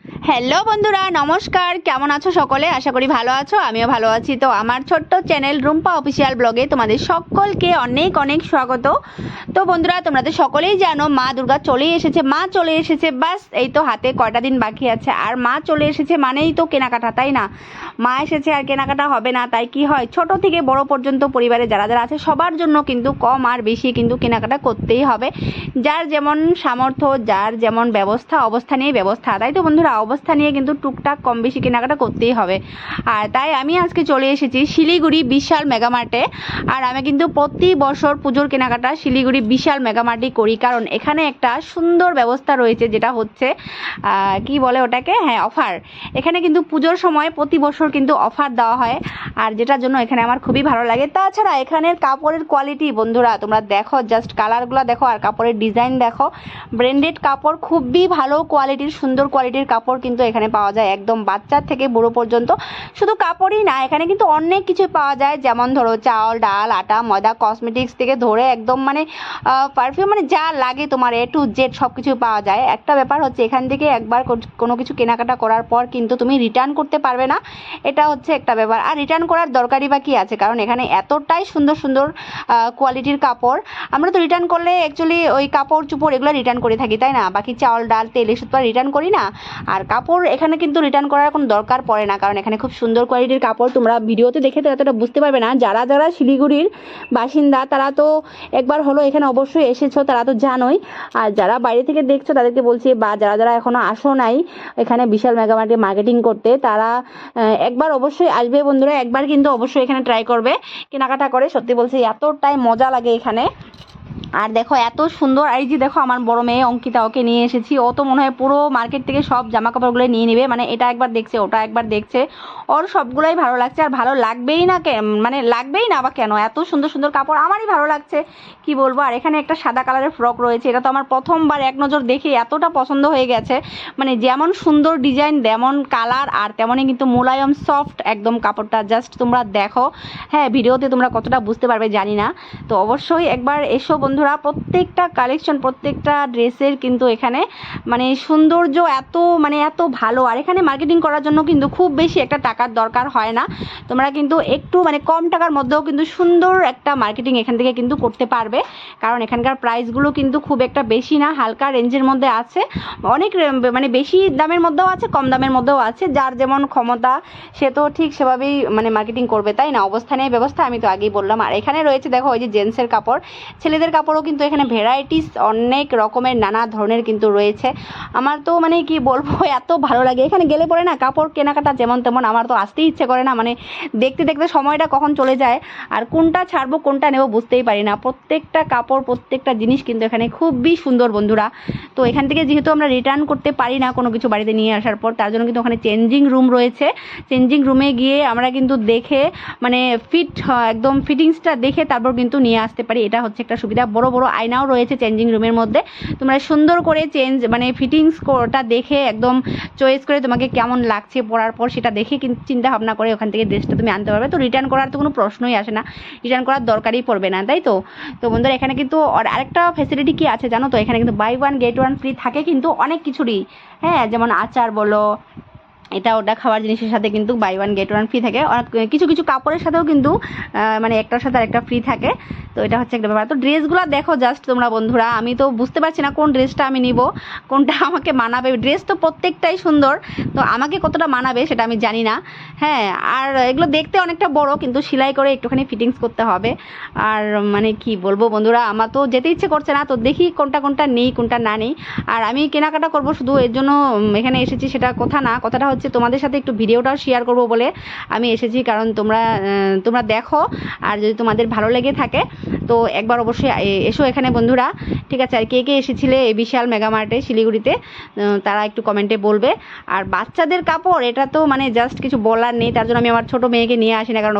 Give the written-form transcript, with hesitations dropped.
Hello বন্ধুরা, নমস্কার। কেমন আছো সকলে? আশা করি ভালো আছো, আমিও ভালো আছি। তো আমার ছোট্ট চ্যানেল রুম্পা অফিসিয়াল ব্লগে তোমাদের সকলকে অনেক অনেক স্বাগত। তো বন্ধুরা, তোমরা তো সকলেই জানো মা দুর্গা চলেই এসেছে। মা চলে এসেছে, বাস এই তো হাতে কয়টা দিন বাকি আছে। আর মা চলে এসেছে মানেই তো কেনাকাটা, তাই না? মা এসেছে আর কেনাকাটা হবে না? তাই কি হয়, ছোট থেকে বড় পর্যন্ত পরিবারে যারা যারা আছে সবার জন্য কিন্তু কম আর বেশি কিন্তু কেনাকাটা করতেই হবে। যার যেমন সামর্থ্য, যার যেমন ব্যবস্থা, অবস্থা নিয়ে ব্যবস্থা, তাই তো বন্ধুরা? অবস্থা নিয়ে কিন্তু টুকটাক কম বেশি কেনাকাটা করতেই হবে। আর তাই আমি আজকে চলে এসেছি শিলিগুড়ি বিশাল মেগামার্টে। আর আমি কিন্তু প্রতি বছর পুজোর কেনাকাটা শিলিগুড়ি বিশাল মেগামার্টেই করি, কারণ এখানে একটা সুন্দর ব্যবস্থা রয়েছে, যেটা হচ্ছে কি বলে ওটাকে, হ্যাঁ, অফার। এখানে কিন্তু পুজোর সময় প্রতি বছর কিন্তু অফার দেওয়া হয়, আর যেটার জন্য এখানে আমার খুবই ভালো লাগে। তাছাড়া এখানের কাপড়ের কোয়ালিটি বন্ধুরা তোমরা দেখো, জাস্ট কালারগুলো দেখো আর কাপড়ের ডিজাইন দেখো। ব্র্যান্ডেড কাপড়, খুবই ভালো কোয়ালিটির, সুন্দর কোয়ালিটির কাপড় কিন্তু এখানে পাওয়া যায়, একদম বাচ্চার থেকে বুড়ো পর্যন্ত। শুধু কাপড়ই না, এখানে কিন্তু অনেক কিছু পাওয়া যায়, যেমন ধরো চাল, ডাল, আটা, ময়দা, কসমেটিক্স থেকে ধরে একদম মানে পারফিউম, মানে যা লাগে তোমার A to Z সব কিছু পাওয়া যায়। একটা ব্যাপার হচ্ছে, এখান থেকে একবার কোনো কিছু কেনাকাটা করার পর কিন্তু তুমি রিটার্ন করতে পারবে না, এটা হচ্ছে একটা ব্যাপার। আর রিটার্ন করার দরকারই বা কী আছে, কারণ এখানে এতটাই সুন্দর সুন্দর কোয়ালিটির কাপড়। আমরা তো রিটার্ন করলে অ্যাকচুয়ালি ওই কাপড় চোপড় এগুলো রিটার্ন করে থাকি, তাই না? বাকি চাল, ডাল, তেল এসব তো রিটার্ন করি না। আর কাপড় এখানে কিন্তু রিটার্ন করার কোনো দরকার পড়ে না, কারণ এখানে খুব সুন্দর কোয়ালিটির কাপড়। তোমরা ভিডিওতে দেখে তো এতটা বুঝতে পারবে না, যারা যারা শিলিগুড়ির বাসিন্দা তারা তো একবার হলো এখানে অবশ্যই এসেছো, তারা তো জানোই। আর যারা বাইরে থেকে দেখছো তাদেরকে বলছি, বা যারা যারা এখনও আসো নাই এখানে বিশাল মেগামার্টে মার্কেটিং করতে, তারা একবার অবশ্যই আসবে বন্ধুরা। একবার কিন্তু অবশ্যই এখানে ট্রাই করবে কেনাকাটা করে। সত্যি বলছি, এতটাই মজা লাগে এখানে। আর দেখো এত সুন্দর, এই যে দেখো আমার বড় মেয়ে অঙ্কিতা, ওকে নিয়ে এসেছি। ও তো মনে হয় পুরো মার্কেট থেকে সব জামা কাপড়গুলো নিয়ে নেবে, মানে এটা একবার দেখছে, ওটা একবার দেখছে, ওর সবগুলোই ভালো লাগছে। আর ভালো লাগবেই না, মানে লাগবেই না বা কেন, এত সুন্দর সুন্দর কাপড়, আমারই ভালো লাগছে, কি বলবো। আর এখানে একটা সাদা কালারের ফ্রক রয়েছে, এটা তো আমার প্রথমবার এক নজর দেখে এতটা পছন্দ হয়ে গেছে। মানে যেমন সুন্দর ডিজাইন, তেমন কালার, আর তেমনই কিন্তু মোলায়ম সফট একদম কাপড়টা, জাস্ট তোমরা দেখো। হ্যাঁ, ভিডিওতে তোমরা কতটা বুঝতে পারবে জানি না। তো অবশ্যই একবার এসো বন্ধুরা। প্রত্যেকটা কালেকশন, প্রত্যেকটা ড্রেসের কিন্তু এখানে মানে সৌন্দর্য এত, মানে এত ভালো। আর এখানে মার্কেটিং করার জন্য কিন্তু খুব বেশি একটা টাকার দরকার হয় না। তোমরা কিন্তু একটু মানে কম টাকার মধ্যেও কিন্তু সুন্দর একটা মার্কেটিং এখান থেকে কিন্তু করতে পারবে, কারণ এখানকার প্রাইসগুলো কিন্তু খুব একটা বেশি না, হালকা রেঞ্জের মধ্যে আছে। অনেক মানে বেশি দামের মধ্যেও আছে, কম দামের মধ্যেও আছে। যার যেমন ক্ষমতা সে তো ঠিক সেভাবেই মানে মার্কেটিং করবে, তাই না? অবস্থানে ব্যবস্থা আমি তো আগেই বললাম। আর এখানে রয়েছে দেখো ওই যে জেন্টসের কাপড়, ছেলেদের কাপড়ও কিন্তু এখানে ভ্যারাইটিস অনেক রকমের, নানা ধরনের কিন্তু রয়েছে। আমার তো মানে কি বলবো, এত ভালো লাগে এখানে গেলে পরে না। কাপড় কেনাকাটা যেমন তেমন, আমার তো আসতেই ইচ্ছে করে না, মানে দেখতে দেখতে সময়টা কখন চলে যায়, আর কোনটা ছাড়বো কোনটা নেবো বুঝতেই পারি না। প্রত্যেকটা কাপড়, প্রত্যেকটা জিনিস কিন্তু এখানে খুবই সুন্দর বন্ধুরা। তো এখান থেকে যেহেতু আমরা রিটার্ন করতে পারি না কোনো কিছু বাড়িতে নিয়ে আসার পর, তার জন্য কিন্তু ওখানে চেঞ্জিং রুম রয়েছে। চেঞ্জিং রুমে গিয়ে আমরা কিন্তু দেখে মানে একদম ফিটিংসটা দেখে তারপর কিন্তু নিয়ে আসতে পারি, এটা হচ্ছে একটা সুবিধা। বড় বড় আয়নাও রয়েছে চেঞ্জিং রুমের মধ্যে, তোমরা সুন্দর করে মানে ফিটিংসটা দেখে একদম চয়েস করে তোমাকে কেমন লাগছে পরার পর, সেটা দেখে কিন্তু চিন্তা ভাবনা করে ওখান থেকে ড্রেসটা তুমি আনতে পারবে। তো রিটার্ন করার তো কোনো প্রশ্নই আসে না, রিটার্ন করার দরকারই পড়বে না, তাই তো? তো বন্ধুরা, এখানে কিন্তু আরেকটা ফ্যাসিলিটি কি আছে জানো তো, এখানে কিন্তু buy one get one free থাকে কিন্তু অনেক কিছুরই। হ্যাঁ, যেমন আচার বলো, এটা ওটা খাওয়ার জিনিসের সাথে কিন্তু buy one get one free থাকে। অনেক কিছু কিছু কাপড়ের সাথেও কিন্তু মানে একটার সাথে আরেকটা ফ্রি থাকে। তো এটা হচ্ছে একটা ব্যাপার। তো ড্রেসগুলো দেখো জাস্ট তোমরা বন্ধুরা, আমি তো বুঝতে পারছি না কোন ড্রেসটা আমি নিব, কোনটা আমাকে মানাবে। ড্রেস তো প্রত্যেকটাই সুন্দর, তো আমাকে কতটা মানাবে সেটা আমি জানি না। হ্যাঁ, আর এগুলো দেখতে অনেকটা বড়, কিন্তু সেলাই করে একটুখানি ফিটিংস করতে হবে। আর মানে কি বলবো বন্ধুরা, আমার তো যেতে ইচ্ছে করছে না, তো দেখি কোনটা কোনটা নেই, কোনটা না নেই। আর আমি কেনাকাটা করব শুধু এর জন্য এখানে এসেছি, সেটা কথা না। কথাটা হচ্ছে তোমাদের সাথে একটু ভিডিওটাও শেয়ার করব বলে আমি এসেছি, কারণ তোমরা দেখো, আর যদি তোমাদের ভালো লেগে থাকে তো একবার অবশ্যই এসো এখানে বন্ধুরা, ঠিক আছে? আর কে কে এসেছিলে এই বিশাল মেগামার্টে শিলিগুড়িতে, তারা একটু কমেন্টে বলবে। আর বাচ্চাদের কাপড়, এটা তো মানে জাস্ট কিছু বলার নেই, তার জন্য আমি আমার ছোটো মেয়েকে নিয়ে আসি না, কারণ